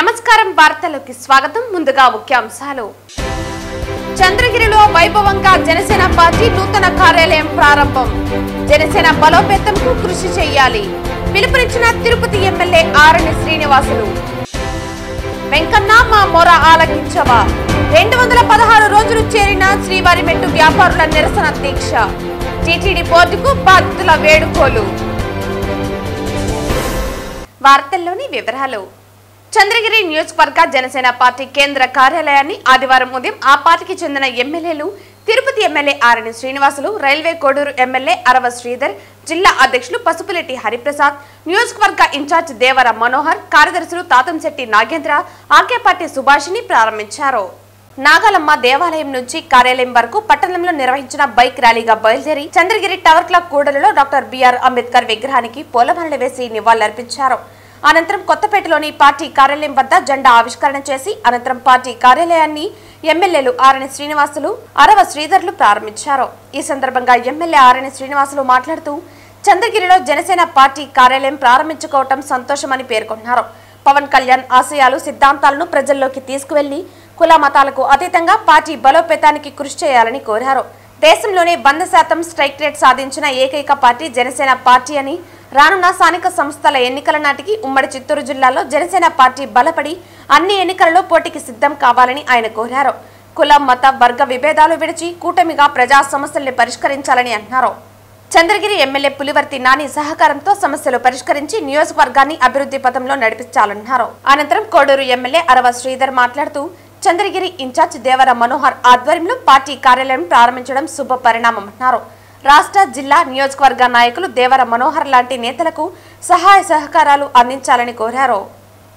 నమస్కారం వార్తలకు స్వాగతం ముందుగా ముఖ్యాంశాలు చంద్రగిరిలో వైభవంగా జనసేన పార్టీ నూతన కార్యాలయం ప్రారంభం జనసేన బలోపేతంకు కృషి చేయాలి పిలుపునిచ్చిన తిరుపతి ఎమ్మెల్యే ఆరణి శ్రీనివాసులు వెంకన్న మా మొర ఆలకించవా 216 రోజులు చేరిన శ్రీవారిమెట్టు వ్యాపారుల నిరసన దీక్ష టీటీడీ బోర్డుకు బాధితుల వేడుకోలు వార్తల్లోని వివరాలు చంద్రగిరి నియోజకవర్గ జనసేన పార్టీ కేంద్ర కార్యాలయాన్ని ఆదివారం ఉదయం ఆ పార్టీకి చెందిన ఎమ్మెల్యేలు తిరుపతి ఎమ్మెల్యే ఆరణి శ్రీనివాసులు రైల్వే కోడూరు ఎమ్మెల్యే అరవ శ్రీధర్ జిల్లా అధ్యక్షులు పసుపులెట్టి హరిప్రసాద్ నియోజకవర్గ ఇన్ఛార్జ్ దేవర మనోహర్ కార్యదర్శులు తాతంశెట్టి నాగేంద్ర ఆకే పార్టీ సుభాషిని ప్రారంభించారు నాగలమ్మ దేవాలయం నుంచి కార్యాలయం వరకు పట్టణంలో నిర్వహించిన బైక్ ర్యాలీగా బయలుదేరి చంద్రగిరి టవర్ క్లాక్ కూడలిలో డాక్టర్ బిఆర్ అంబేద్కర్ విగ్రహానికి పూలమాలలు వేసి నివాళులర్పించారు అనంతరం కొత్తపేటలోని పార్టీ కార్యాలయం వద్ద జెండా ఆవిష్కరణ చేసి అనంతరం పార్టీ కార్యాలయాన్ని ఎమ్మెల్యేలు ఆరణి శ్రీనివాసులు అరవ శ్రీధర్లు ప్రారంభించారు ఈ సందర్భంగా ఎమ్మెల్యే ఆరణి శ్రీనివాసులు మాట్లాడుతూ చంద్రగిరిలో జనసేన పార్టీ కార్యాలయం ప్రారంభించుకోవటం సంతోషమని పేర్కొన్నారు పవన్ కళ్యాణ్ ఆశయాలు సిద్ధాంతాలను ప్రజల్లోకి తీసుకువెళ్లి కుల మతాలకు అతీతంగా పార్టీ బలోపేతానికి కృషి చేయాలని కోరారు దేశంలోనే 100% స్ట్రైక్ రేట్ సాధించిన ఏకైక పార్టీ జనసేన పార్టీ అని రానున్న స్థానిక సంస్థల ఎన్నికల నాటికి ఉమ్మడి చిత్తూరు జిల్లాలో జనసేన పార్టీ బలపడి అన్ని ఎన్నికలలో పోటీకి సిద్ధం కావాలని ఆయన కోరారు కుల మత వర్గ విభేదాలు విడిచి కూటమిగా ప్రజా సమస్యల్ని పరిష్కరించాలని అన్నారు చంద్రగిరి ఎమ్మెల్యే పులివర్తి నాని సహకారంతో సమస్యలు పరిష్కరించి నియోజకవర్గాన్ని అభివృద్ధి పథంలో నడిపించాలన్నారు అనంతరం కోడూరు ఎమ్మెల్యే అరవ శ్రీధర్ మాట్లాడుతూ చంద్రగిరి ఇన్ఛార్జ్ దేవర మనోహర్ ఆధ్వర్యంలో పార్టీ కార్యాలయం ప్రారంభించడం శుభ పరిణామమన్నారు రాష్ట్ర జిల్లా నియోజకవర్గ నాయకులు దేవర మనోహర్ లాంటి నేతలకు సహాయ సహకారాలు అందించాలని కోరారు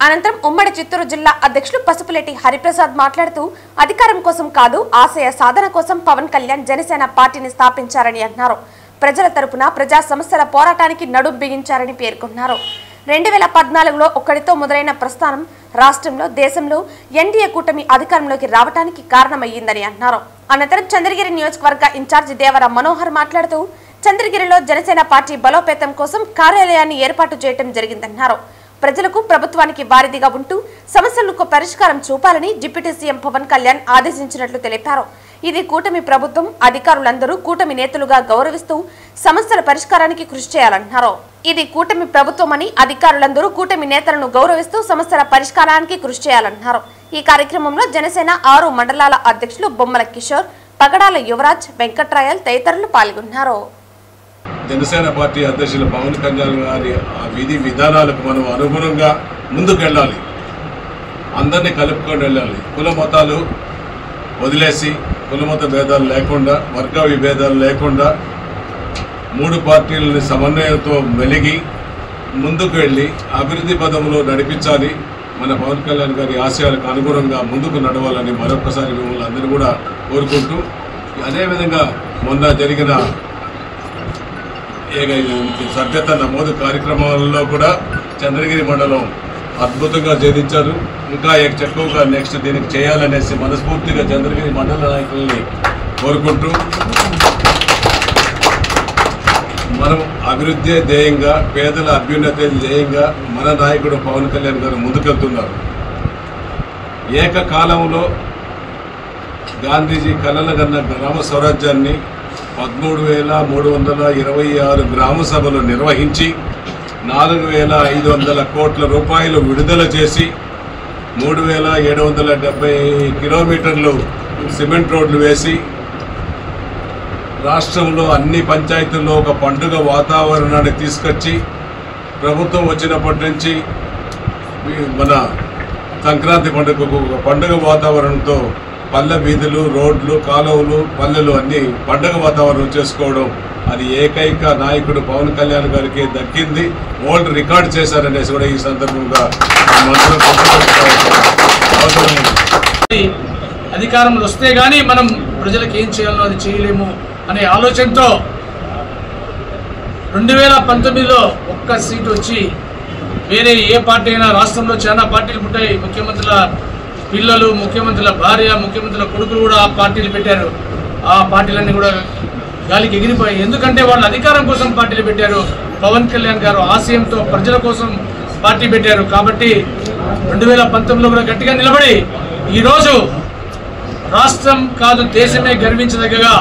అనంతరం ఉమ్మడి చిత్తూరు జిల్లా అధ్యక్షులు పసుపులెట్టి హరిప్రసాద్ మాట్లాడుతూ అధికారం కోసం కాదు ఆశయ సాధన కోసం పవన్ కళ్యాణ్ జనసేన పార్టీని స్థాపించారని అన్నారు ప్రజల తరపున ప్రజా సమస్యల పోరాటానికి నడుం బిగించారని పేర్కొన్నారు 2014లో ఒక్కడితో మొదలైన ప్రస్థానం రాష్ట్రంలో దేశంలో ఎన్డీఏ కూటమి అధికారంలోకి రావడానికి కారణమయ్యిందని అన్నారు అనంతరం చంద్రగిరి నియోజకవర్గ ఇన్ఛార్జి దేవర మనోహర్ మాట్లాడుతూ చంద్రగిరిలో జనసేన పార్టీ బలోపేతం కోసం కార్యాలయాన్ని ఏర్పాటు చేయడం జరిగిందన్నారు ప్రజలకు ప్రభుత్వానికి వారిదిగా ఉంటూ సమస్యలకు పరిష్కారం చూపాలని డిప్యూటీ సీఎం పవన్ కళ్యాణ్ ఆదేశించినట్లు తెలిపారు ఇది కూటమి ప్రభుత్వం అధికారులందరూ కూటమి నేతలుగా గౌరవిస్తూ సమస్యల పరిష్కారానికి కృషి చేయాలన్నారు ఇది కూటమి ప్రభుత్వమని అధికారులందరూ కూటమి నేతలను గౌరవిస్తూ సమస్యల పరిష్కారానికి కృషి చేయాలన్నారు ఈ కార్యక్రమంలో జనసేన 6 మండలాల అధ్యక్షులు బొమ్మల కిషోర్ పగడాల యువరాజ్ వెంకట్రాయల్ తదితరులు పాల్గొన్నారు జనసేన పార్టీ అధ్యక్షులు పవన్ కళ్యాణ్ గారి విధి విధానాలకు మనం అనుగుణంగా ముందుకెళ్ళాలి అందరినీ కలుపుకొని వెళ్ళాలి కుల మతాలు వదిలేసి కులమత భేదాలు లేకుండా వర్గ విభేదాలు లేకుండా 3 పార్టీలని సమన్వయంతో మెలిగి ముందుకు వెళ్ళి అభివృద్ధి పదంలో నడిపించాలి మన పవన్ కళ్యాణ్ గారి ఆశయాలకు అనుగుణంగా ముందుకు నడవాలని మరొకసారి మిమ్మల్ని అందరూ కూడా కోరుకుంటూ అదేవిధంగా మొన్న జరిగిన సభ్యత నమోదు కార్యక్రమాలలో కూడా చంద్రగిరి మండలం అద్భుతంగా ఛేదించారు ఇంకా ఎక్కువగా నెక్స్ట్ దీనికి చేయాలనేసి మనస్ఫూర్తిగా చంద్రగిరి మండల నాయకుల్ని కోరుకుంటూ మనం అభివృద్ధి ధ్యేయంగా పేదల అభ్యున్నతి ధ్యేయంగా మన నాయకుడు పవన్ కళ్యాణ్ గారు ముందుకెళ్తున్నారు ఏకకాలంలో గాంధీజీ కలలుగన్న గ్రామ స్వరాజ్యాన్ని 13,326 గ్రామ సభలు నిర్వహించి 4,500 కోట్ల రూపాయలు విడుదల చేసి 3,770 కిలోమీటర్లు సిమెంట్ రోడ్లు వేసి రాష్ట్రంలో అన్ని పంచాయతీల్లో ఒక పండుగ వాతావరణాన్ని తీసుకొచ్చి ప్రభుత్వం వచ్చినప్పటి నుంచి మన సంక్రాంతి పండుగకు ఒక పండుగ వాతావరణంతో పల్లె వీధులు రోడ్లు కాలువలు పల్లెలు అన్నీ పండుగ వాతావరణం చేసుకోవడం అది ఏకైక నాయకుడు పవన్ కళ్యాణ్ గారికి దక్కింది వరల్డ్ రికార్డ్ చేశారనేసి కూడా ఈ సందర్భంగా అధికారంలో వస్తే గానీ మనం ప్రజలకు ఏం చేయాలో అది చేయలేము అనే ఆలోచనతో 2019లో ఒక్క సీటు వచ్చి వేరే ఏ పార్టీ అయినా రాష్ట్రంలో చాలా పార్టీలు పుట్టాయి ముఖ్యమంత్రుల పిల్లలు ముఖ్యమంత్రుల భార్య ముఖ్యమంత్రుల కొడుకులు కూడా ఆ పార్టీలు పెట్టారు ఆ పార్టీలన్నీ కూడా గాలికి ఎగిరిపోయాయి ఎందుకంటే వాళ్ళు అధికారం కోసం పార్టీలు పెట్టారు పవన్ కళ్యాణ్ గారు ఆశయంతో ప్రజల కోసం పార్టీ పెట్టారు. కాబట్టి 2019లో కూడా గట్టిగా నిలబడి ఈరోజు రాష్ట్రం కాదు దేశమే గర్వించదగ్గగా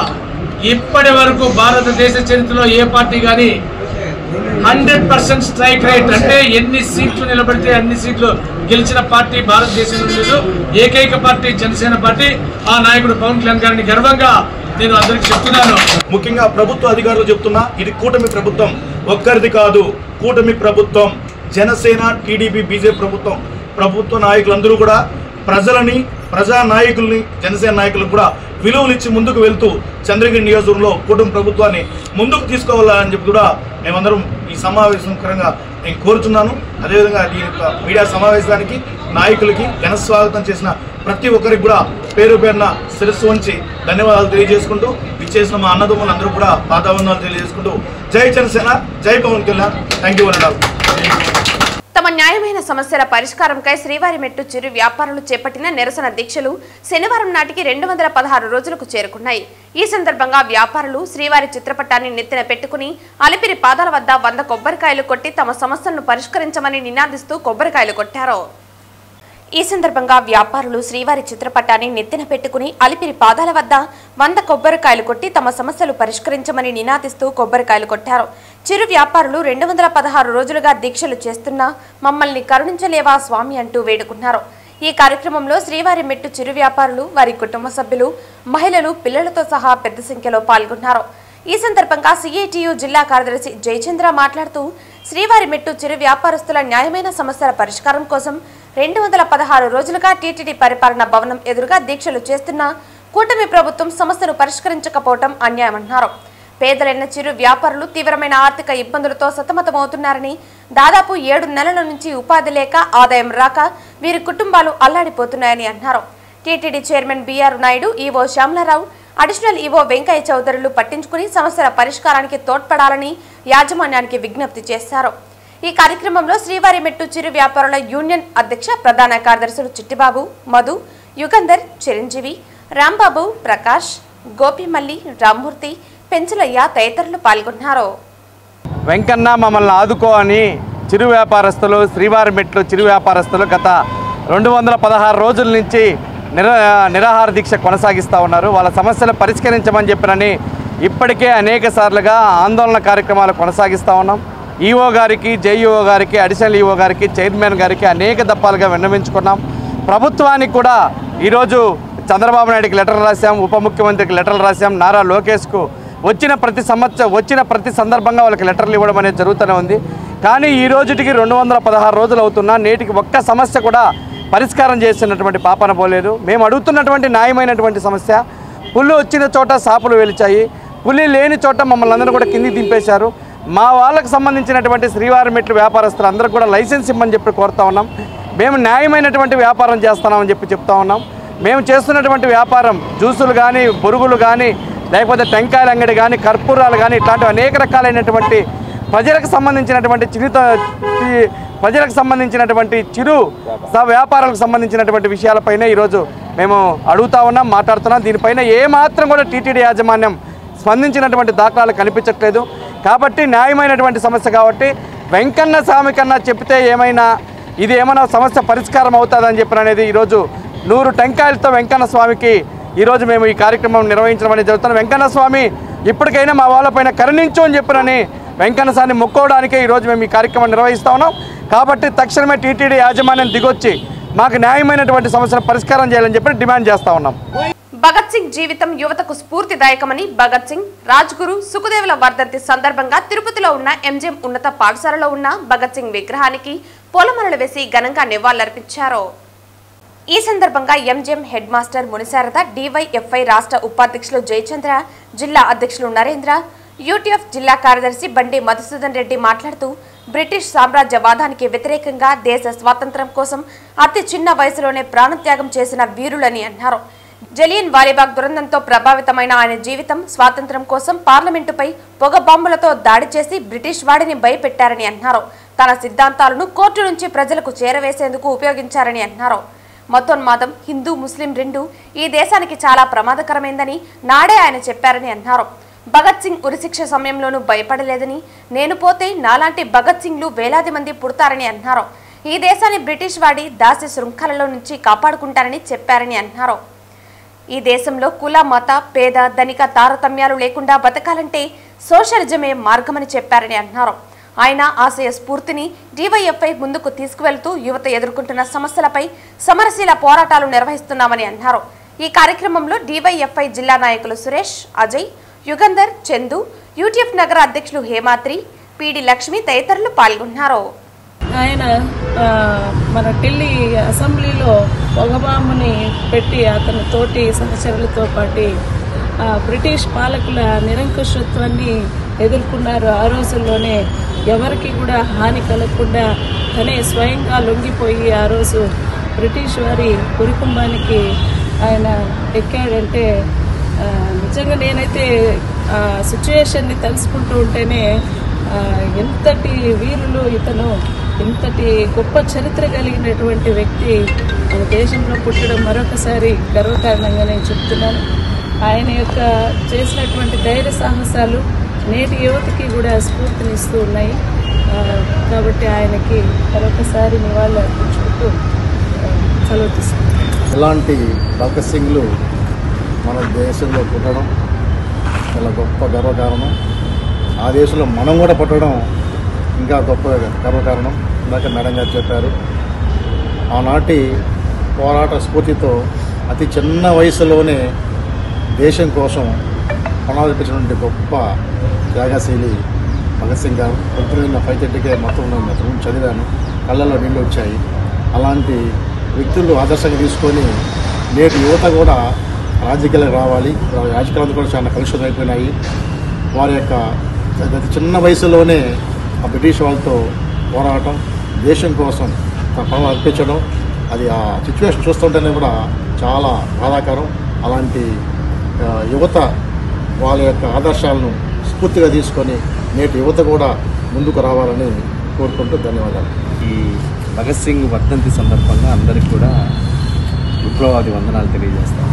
ఇప్పటి వరకు భారతదేశ చరిత్రలో ఏ పార్టీ కానీ 100% స్ట్రైక్ రేట్ అంటే ఎన్ని సీట్లు నిలబడితే అన్ని సీట్లు గెలిచిన పార్టీ భారతదేశంలో లేదు. ఏకైక పార్టీ జనసేన పార్టీ. ఆ నాయకుడు పవన్ కళ్యాణ్ గారిని గర్వంగా నేను అందరికి చెప్తున్నాను. ముఖ్యంగా ప్రభుత్వ అధికారులు చెప్తున్నా, ఇది కూటమి ప్రభుత్వం, ఒక్కరిది కాదు, కూటమి ప్రభుత్వం. జనసేన, టీడీపీ, బీజేపీ ప్రభుత్వ నాయకులందరూ కూడా ప్రజలని, ప్రజా నాయకుల్ని, జనసేన నాయకులకు కూడా విలువలు ఇచ్చి ముందుకు వెళ్తూ చంద్రగిరి నియోజకవర్గంలో కూటమి ప్రభుత్వాన్ని ముందుకు తీసుకోవాలని చెప్పి కూడా మేమందరం ఈ సమావేశంకరంగా నేను కోరుతున్నాను. అదేవిధంగా ఈ మీడియా సమావేశానికి నాయకులకి ఘన స్వాగతం చేసిన ప్రతి ఒక్కరికి కూడా పేరు పేరున శిరస్సు వంచి ధన్యవాదాలు తెలియజేసుకుంటూ, ఇచ్చేసిన మా అన్నదమ్ములందరూ కూడా పాదావందనాలు తెలియజేసుకుంటూ జై జనసేన, జై పవన్ కళ్యాణ్. థ్యాంక్ యూ అన్నారు. తమ న్యాయమైన సమస్యల పరిష్కారంకై శ్రీవారిమెట్టు చిరు వ్యాపారులు చేపట్టిన నిరసన దీక్షలు శనివారం నాటికి 216 రోజులకు చేరుకున్నాయి. ఈ సందర్భంగా వ్యాపారులు శ్రీవారి చిత్రపటాన్ని నెత్తిన పెట్టుకుని అలిపిరి పాదాల వద్ద 100 కొబ్బరికాయలు కొట్టి తమ సమస్యలను పరిష్కరించమని నినాదిస్తూ కొబ్బరికాయలు కొట్టారు. ఈ సందర్భంగా వ్యాపారులు శ్రీవారి చిత్రపటాన్ని నెత్తిన పెట్టుకుని అలిపిరి పాదాల వద్ద 100 కొబ్బరికాయలు కొట్టి తమ సమస్యలు పరిష్కరించమని నినాదిస్తూ కొబ్బరికాయలు కొట్టారు. చిరు వ్యాపారులు 216 రోజులుగా దీక్షలు చేస్తున్నా మమ్మల్ని కరుణించలేవా స్వామి అంటూ వేడుకున్నారు. ఈ కార్యక్రమంలో శ్రీవారి మెట్టు చిరు వ్యాపారులు, వారి కుటుంబ సభ్యులు, మహిళలు, పిల్లలతో సహా పెద్ద సంఖ్యలో పాల్గొన్నారు. ఈ సందర్భంగా సిఐటియు జిల్లా కార్యదర్శి జయచంద్ర మాట్లాడుతూ శ్రీవారి మెట్టు చిరు వ్యాపారస్తుల న్యాయమైన సమస్యల పరిష్కారం కోసం 216 రోజులుగా టీటీడీ పరిపాలన భవనం ఎదురుగా దీక్షలు చేస్తున్నా కూటమి ప్రభుత్వం సమస్యను పరిష్కరించకపోవడం అన్యాయమన్నారు. పేదలైన చిరు వ్యాపారులు తీవ్రమైన ఆర్థిక ఇబ్బందులతో సతమతమవుతున్నారని, దాదాపు 7 నెలల నుంచి ఉపాధి లేక, ఆదాయం రాక వీరి కుటుంబాలు అల్లాడిపోతున్నాయని అన్నారు. TTD chairman BR Naidu, EO Shyamala Rao, additional EO Venkaiah చౌదరులు పట్టించుకుని సమస్యల పరిష్కారానికి తోడ్పడాలని యాజమాన్యానికి విజ్ఞప్తి చేశారు. ఈ కార్యక్రమంలో శ్రీవారి మెట్టు చిరు వ్యాపారుల యూనియన్ అధ్యక్ష ప్రధాన కార్యదర్శులు చిట్టిబాబు, మధు, యుగంధర్, చిరంజీవి, రాంబాబు, ప్రకాష్, గోపిమల్లి, రామ్మూర్తి, పెంచులయ్య తదితరులు పాల్గొన్నారు. వెంకన్న మమ్మల్ని ఆదుకో అని చిరు వ్యాపారస్తులు, శ్రీవారి మెట్లు చిరు వ్యాపారస్తులు గత 216 రోజుల నుంచి నిరాహార దీక్ష కొనసాగిస్తూ ఉన్నారు. వాళ్ళ సమస్యలు పరిష్కరించమని చెప్పినని ఇప్పటికే అనేక సార్లుగా ఆందోళన కార్యక్రమాలు కొనసాగిస్తూ ఉన్నాం. ఈఓ గారికి, జేఈఓ గారికి, అడిషనల్ ఈఓ గారికి, చైర్మన్ గారికి అనేక దప్పాలుగా విన్నవించుకున్నాం. ప్రభుత్వానికి కూడా ఈరోజు చంద్రబాబు నాయుడికి లెటర్ రాశాం, ఉప ముఖ్యమంత్రికి లెటర్లు రాశాం, నారా లోకేష్కు వచ్చిన ప్రతి సందర్భంగా వాళ్ళకి లెటర్లు ఇవ్వడం అనేది జరుగుతూనే ఉంది. కానీ ఈ రోజుటికి 216 రోజులు అవుతున్నా నేటికి ఒక్క సమస్య కూడా పరిష్కారం చేసినటువంటి పాపన పోలేదు. మేము అడుగుతున్నటువంటి న్యాయమైనటువంటి సమస్య, పుల్లు వచ్చిన చోట సాపులు వెలిచాయి, పులి లేని చోట మమ్మల్ని అందరూ కూడా కిందికి దింపేశారు. మా వాళ్ళకు సంబంధించినటువంటి శ్రీవారి మెట్లు వ్యాపారస్తులు అందరూ కూడా లైసెన్స్ ఇమ్మని చెప్పి కోరుతా ఉన్నాం. మేము న్యాయమైనటువంటి వ్యాపారం చేస్తున్నామని చెప్పి చెప్తా ఉన్నాం. మేము చేస్తున్నటువంటి వ్యాపారం జ్యూసులు కానీ, బొరుగులు కానీ, లేకపోతే టెంకాయల అంగడి కానీ, కర్పూరాలు కానీ, ఇట్లాంటివి అనేక రకాలైనటువంటి ప్రజలకు సంబంధించినటువంటి చిరు వ్యాపారాలకు సంబంధించినటువంటి విషయాలపైన ఈరోజు మేము అడుగుతా ఉన్నాం, మాట్లాడుతున్నాం. దీనిపైన ఏమాత్రం కూడా టీటీడీ యాజమాన్యం స్పందించినటువంటి దాఖలాలు కనిపించట్లేదు. కాబట్టి న్యాయమైనటువంటి సమస్య కాబట్టి వెంకన్న స్వామి కన్నా చెప్తే ఇది ఏమైనా సమస్య పరిష్కారం అవుతుందని చెప్పిననేది ఈరోజు 100 టెంకాయలతో వెంకన్న స్వామికి ఈరోజు మేము ఈ కార్యక్రమం నిర్వహించడం అనేది జరుగుతుంది. వెంకన్న స్వామి ఇప్పటికైనా మా వాళ్ళపైన కరుణించు అని చెప్పినని వెంకన్న స్వామిని మొక్కోవడానికే ఈరోజు మేము ఈ కార్యక్రమం నిర్వహిస్తూ ఉన్నాం. కాబట్టి తక్షణమే టీటీడీ యాజమాన్యం దిగొచ్చి మాకు న్యాయమైనటువంటి సమస్యను పరిష్కారం చేయాలని చెప్పి డిమాండ్ చేస్తూ ఉన్నాం. భగత్ సింగ్ జీవితం యువతకు స్ఫూర్తిదాయకమని భగత్ సింగ్, రాజ్గురు, సుఖదేవుల వర్ధంతి సందర్భంగా తిరుపతిలో ఉన్న ఎంజిఎం ఉన్నత పాఠశాలలో ఉన్న భగత్ సింగ్ విగ్రహానికి పూలమాలలు వేసి ఘనంగా నివాళులర్పించారు. ఈ సందర్భంగా ఎంజిఎం హెడ్ మాస్టర్ మునిశారద, డివైఎఫ్ఐ రాష్ట్ర ఉపాధ్యక్షులు జయచంద్ర, జిల్లా అధ్యక్షులు నరేంద్ర, యూటీఎఫ్ జిల్లా కార్యదర్శి బండి మధుసూదన్ రెడ్డి మాట్లాడుతూ బ్రిటిష్ సామ్రాజ్యవాదానికి వ్యతిరేకంగా దేశ స్వాతంత్ర్యం కోసం అతి చిన్న వయసులోనే ప్రాణత్యాగం చేసిన వీరులని అన్నారు. జలియన్ వాలీబాగ్ దురంతంతో ప్రభావితమైన ఆయన జీవితం స్వాతంత్ర్యం కోసం పార్లమెంటుపై పొగ బాంబులతో దాడి చేసి బ్రిటిష్ వాడిని భయపెట్టారని అన్నారు. తన సిద్ధాంతాలను కోర్టు నుంచి ప్రజలకు చేరవేసేందుకు ఉపయోగించారని అన్నారు. మతోన్మాదం హిందూ ముస్లిం రెండూ ఈ దేశానికి చాలా ప్రమాదకరమైందని నాడే ఆయన చెప్పారని అన్నారు. భగత్ సింగ్ ఉరిశిక్ష సమయంలోనూ భయపడలేదని, నేను పోతే నాలాంటి భగత్ సింగ్లు వేలాది మంది పుడతారని అన్నారు. ఈ దేశాన్ని బ్రిటిష్ వాడి దాసి శృంఖలలో నుంచి కాపాడుకుంటారని చెప్పారని అన్నారు. ఈ దేశంలో కుల, మత, పేద, ధనిక తారతమ్యాలు లేకుండా బతకాలంటే సోషలిజమే మార్గమని చెప్పారని అన్నారు. ఆయన ఆశయ స్ఫూర్తిని డివైఎఫ్ఐ ముందుకు తీసుకువెళ్తూ యువత ఎదుర్కొంటున్న సమస్యలపై సమరశీల పోరాటాలు నిర్వహిస్తున్నామని అన్నారు. ఈ కార్యక్రమంలో డివైఎఫ్ఐ జిల్లా నాయకులు సురేష్, అజయ్, యుగంధర్, చందు, యూటీఎఫ్ నగర అధ్యక్షులు హేమాద్రి, పీడి లక్ష్మి తదితరులు పాల్గొన్నారు. ఆయన మన ఢిల్లీ అసెంబ్లీలో పొగబాంబుని పెట్టి అతని తోటి సహచరులతో పాటు బ్రిటిష్ పాలకుల నిరంకుశత్వాన్ని ఎదుర్కొన్నారు. ఆ రోజుల్లోనే ఎవరికి కూడా హాని కలగకుండా తనే స్వయంగా లొంగిపోయి ఆ రోజు బ్రిటిష్ వారి కురుకుంబానికి ఆయన ఎక్కాడంటే నిజంగా నేనైతే ఆ సిచ్యువేషన్ని తెలుసుకుంటూ ఉంటేనే ఎంతటి వీరులు ఇతను, ఇంతటి గొప్ప చరిత్ర కలిగినటువంటి వ్యక్తి మన దేశంలో పుట్టడం మరొకసారి గర్వకారణంగా నేను చెప్తున్నాను. ఆయన యొక్క చేసినటువంటి ధైర్య సాహసాలు నేటి యువతకి కూడా స్ఫూర్తినిస్తూ ఉన్నాయి. కాబట్టి ఆయనకి మరొకసారి నివాళులు అర్పించుకుంటూ సెలవు తీసుకుంటాం. ఇలాంటి భగత్ సింగ్లు మన దేశంలో పుట్టడం చాలా గొప్ప గర్వకారణం. ఆ దేశంలో మనం కూడా పుట్టడం ఇంకా గొప్ప గర్వకారణం. ఇందాక మేడం గారు చెప్పారు, ఆనాటి పోరాట స్ఫూర్తితో అతి చిన్న వయసులోనే దేశం కోసం ప్రణాళించినటువంటి గొప్ప త్యాగశీలి భగత్ సింగ్ గారు. పొద్దున్న 5:30కే మొత్తం చదివాను, కళ్ళల్లో నీళ్ళు వచ్చాయి. అలాంటి వ్యక్తులు ఆదర్శంగా తీసుకొని నేటి యువత కూడా రాజకీయాలకు రావాలి. రాజకీయాలు కూడా చాలా కలుషితం అయిపోయినాయి. వారి యొక్క అతి చిన్న వయసులోనే ఆ బ్రిటిష్ వాళ్ళతో పోరాటం, దేశం కోసం తన పనులు అర్పించడం, అది ఆ సిచ్యువేషన్ చూస్తుంటేనే కూడా చాలా బాధాకరం. అలాంటి యువత వాళ్ళ యొక్క ఆదర్శాలను స్ఫూర్తిగా తీసుకొని నేటి యువత కూడా ముందుకు రావాలని కోరుకుంటూ ధన్యవాదాలు. ఈ భగత్ సింగ్ వర్ధంతి సందర్భంగా అందరికీ కూడా విప్లవాది వందనాలు తెలియజేస్తాం.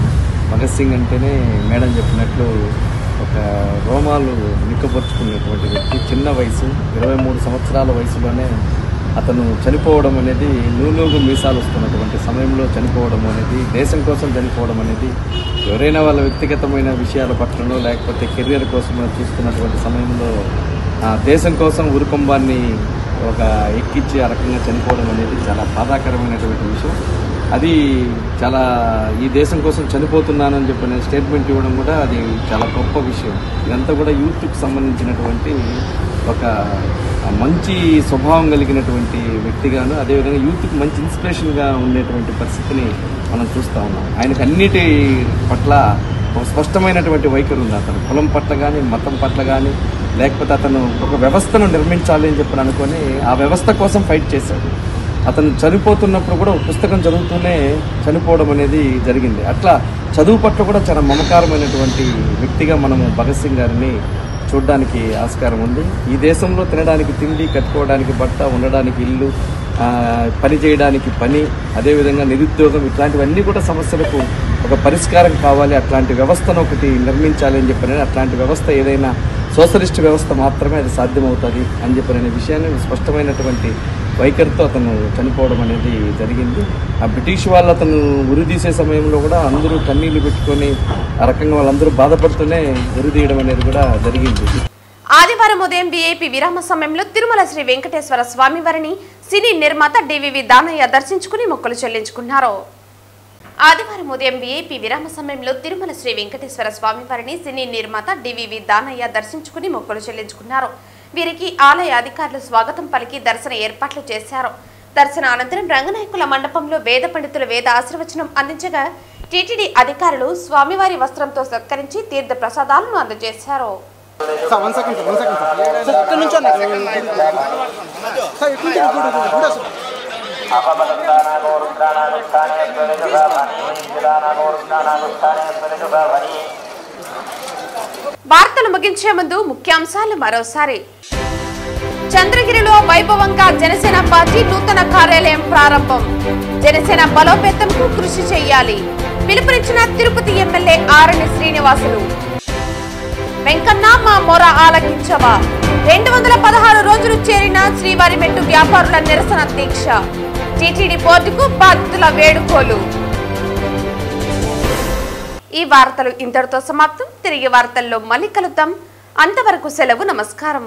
భగత్ సింగ్ అంటేనే మేడం చెప్పినట్లు ఒక రోమాలు నిక్కపరుచుకునేటువంటి వ్యక్తి. చిన్న వయసు 23 సంవత్సరాల వయసులోనే అతను చనిపోవడం అనేది, నూనూగు మీసాలు వస్తున్నటువంటి సమయంలో చనిపోవడం అనేది, దేశం కోసం చనిపోవడం అనేది, ఎవరైనా వాళ్ళ వ్యక్తిగతమైన విషయాల పట్లనో లేకపోతే కెరియర్ కోసం చూస్తున్నటువంటి సమయంలో దేశం కోసం ఉరుకుంబాన్ని ఒక ఎక్కించి ఆ రకంగా చనిపోవడం అనేది చాలా బాధాకరమైనటువంటి విషయం. అది చాలా ఈ దేశం కోసం చనిపోతున్నానని చెప్పిన స్టేట్మెంట్ ఇవ్వడం కూడా అది చాలా గొప్ప విషయం. ఇదంతా కూడా యూత్కి సంబంధించినటువంటి ఒక మంచి స్వభావం కలిగినటువంటి వ్యక్తిగాను, అదేవిధంగా యూత్కి మంచి ఇన్స్పిరేషన్గా ఉండేటువంటి పరిస్థితిని మనం చూస్తూ ఉన్నాం. ఆయనకు అన్నిటి పట్ల ఒక స్పష్టమైనటువంటి వైఖరి ఉంది. అతను కులం పట్ల కానీ, మతం పట్ల కానీ, లేకపోతే అతను ఒక వ్యవస్థను నిర్మించాలి అని చెప్పి అనుకొని ఆ వ్యవస్థ కోసం ఫైట్ చేశాడు. అతను చనిపోతున్నప్పుడు కూడా ఒక పుస్తకం చదువుతూనే చనిపోవడం అనేది జరిగింది. అట్లా చదువు పట్ల కూడా చాలా మమకారమైనటువంటి వ్యక్తిగా మనము భగత్ సింగ్ గారిని చూడడానికి ఆస్కారం ఉంది. ఈ దేశంలో తినడానికి తిండి, కట్టుకోవడానికి బట్ట, ఉండడానికి ఇల్లు, పని చేయడానికి పని, అదేవిధంగా నిరుద్యోగం, ఇట్లాంటివన్నీ కూడా సమస్యలకు ఒక పరిష్కారం కావాలి. అట్లాంటి వ్యవస్థను ఒకటి నిర్మించాలి అని చెప్పిన, అట్లాంటి వ్యవస్థ ఏదైనా సోషలిస్ట్ వ్యవస్థ మాత్రమే అది సాధ్యమవుతుంది అని చెప్పిన విషయాన్ని స్పష్టమైనటువంటి వైఖరితో అతను చనిపోవడం అనేది జరిగింది. ఆ బ్రిటిష్ వాళ్ళు అతను ఉరిదీసే సమయంలో కూడా అందరూ కన్నీళ్లు పెట్టుకొని ఆ రకంగా వాళ్ళందరూ బాధపడుతూనే ఉరిదీయడం అనేది కూడా జరిగింది. ఆదివారం ఉదయం వీఐపీ విరామ సమయంలో తిరుమల శ్రీ వెంకటేశ్వర స్వామి వారిని సినీ నిర్మాత డివివి దానయ్య దర్శించుకుని మొక్కులు చెల్లించుకున్నారు. ఆదివారం ఉదయం వీఐపీ విరామ సమయంలో తిరుమల శ్రీ వెంకటేశ్వర స్వామి వారిని సినీ నిర్మాత డివివి దానయ్య దర్శించుకుని మొక్కులు చెల్లించుకున్నారు. వీరికి ఆలయ అధికారులు స్వాగతం పలికి దర్శన ఏర్పాట్లు చేశారు. దర్శన అనంతరం రంగనాయకుల మండపంలో వేద పండితులు వేద ఆశీర్వచనం అందించగా టీటీడీ అధికారులు స్వామివారి వస్త్రంతో సత్కరించి తీర్థ ప్రసాదాలను అందజేశారు. వార్తలు ముగించే ముందు ముఖ్యాంశాలు మరోసారి. చంద్రగిరిలో వైభవంగా జనసేన పార్టీ నూతన కార్యాలయం ప్రారంభం. జనసేన బలోపేతంకు కృషి చేయాలి. పిలుపునిచ్చిన తిరుపతి ఎమ్మెల్యే ఆరణి శ్రీనివాసులు. వెంకన్న మా మొర ఆలకించవా 216 రోజులు చేరిన శ్రీవారిమెట్టు వ్యాపారుల నిరసన దీక్ష టీటీడీ బోర్డుకు బాధితుల వేడుకోలు. ఈ వార్తలు ఇంతటితో సమాప్తం. తిరిగి వార్తల్లో మళ్ళీ కలుద్దాం. అంతవరకు సెలవు. నమస్కారం.